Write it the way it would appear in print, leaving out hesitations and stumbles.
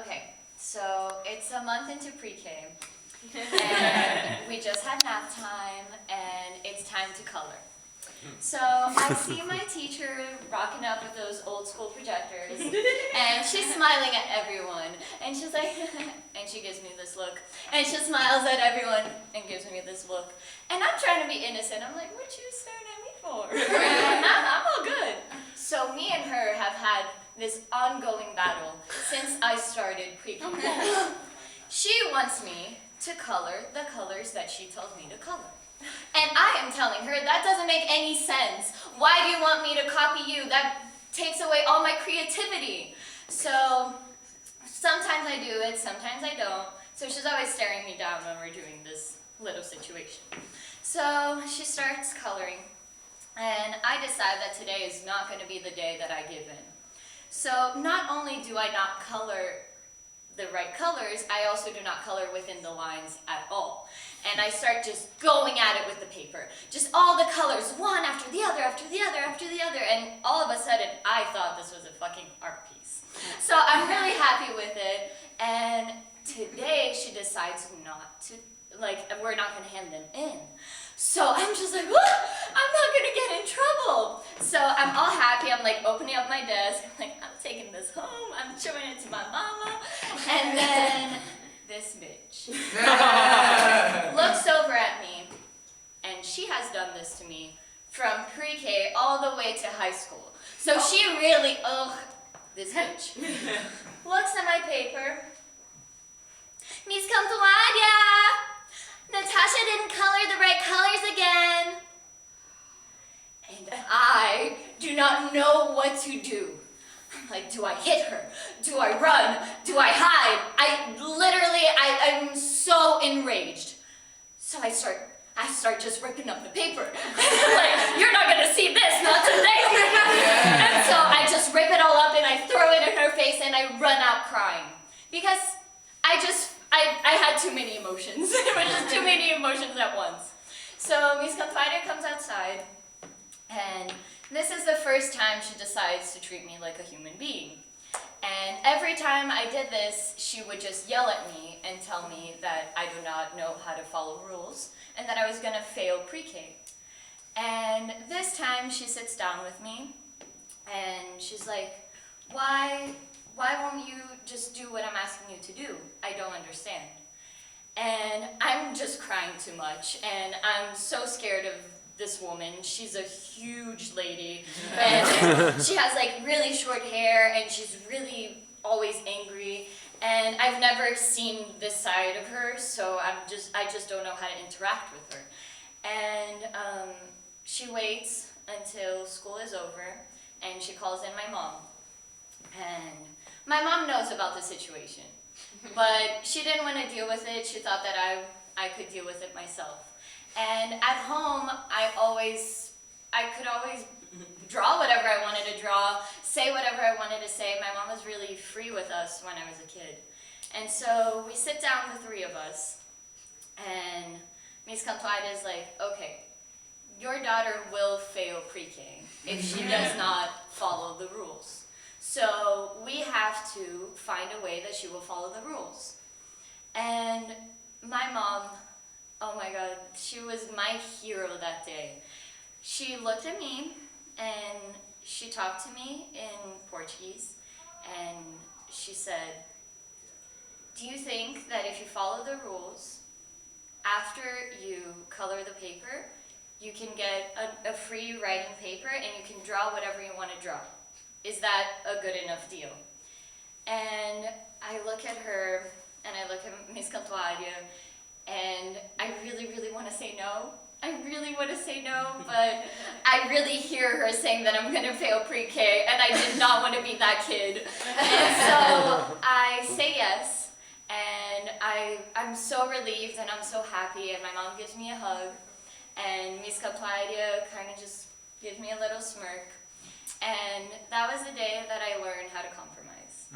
Okay, so it's a month into pre-K, and we just had nap time, and it's time to color. So I see my teacher rocking up with those old school projectors, and she's smiling at everyone, and she's like, and she gives me this look, and she smiles at everyone and gives me this look, and I'm trying to be innocent. I'm like, what you staring at me for? I'm all good. So me and her have had this ongoing battle since I started pre-K. She wants me to color the colors that she tells me to color. And I am telling her, that doesn't make any sense. Why do you want me to copy you? That takes away all my creativity. So sometimes I do it, sometimes I don't. So she's always staring me down when we're doing this little situation. So she starts coloring, and I decide that today is not going to be the day that I give in. So not only do I not color the right colors, I also do not color within the lines at all. And I start just going at it with the paper. Just all the colors, one after the other, after the other, after the other. And all of a sudden, I thought this was a fucking art piece. So I'm really happy with it. And today, she decides not to, we're not going to hand them in. So I'm just like, I'm not going to get in trouble. So I'm all happy. I'm like opening up my desk. I'm like, I'm taking this home. I'm showing it to my mama. And then this bitch looks over at me, and she has done this to me from pre-K all the way to high school. So she really, this bitch, looks at my paper. Miss Cantuaria, Natasha didn't color the right colors again. And I do not know what to do. I'm like, do I hit her? Do I run? Do I hide? I'm so enraged. So I start just ripping up the paper. Like, you're not gonna see this, not today. And so I just rip it all up and I throw it in her face and I run out crying. Because I had too many emotions. It was just too many emotions at once. So Miss Cantuaria comes outside, and this is the first time she decides to treat me like a human being. And every time I did this, she would just yell at me and tell me that I do not know how to follow rules and that I was going to fail pre-K. And this time she sits down with me and she's like, why won't you just do what I'm asking you to do? I don't understand. And I'm just crying too much, and I'm so scared of this woman. She's a huge lady, and she has like really short hair, and she's really always angry, and I've never seen this side of her, so I just don't know how to interact with her. And she waits until school is over, and she calls in my mom. And my mom knows about the situation, but she didn't want to deal with it. She thought that I could deal with it myself. And at home, I could always draw whatever I wanted to draw, say whatever I wanted to say. My mom was really free with us when I was a kid. And so we sit down, the three of us, and Miss Cantuaria is like, okay, your daughter will fail pre-K if she does not follow the rules. So we have to find a way that she will follow the rules. And my mom, oh my God, she was my hero that day. She looked at me and she talked to me in Portuguese, and she said, do you think that if you follow the rules, after you color the paper, you can get a free writing paper and you can draw whatever you want to draw? Is that a good enough deal? And I look at her and I look at Miss Cantuaria, and I really, really want to say no. I really want to say no, but I really hear her saying that I'm going to fail pre-K, and I did not want to be that kid. And so I say yes, and I'm so relieved and I'm so happy, and my mom gives me a hug, and Miss Cantuaria kind of just gives me a little smirk. And that was the day that I learned how to compromise.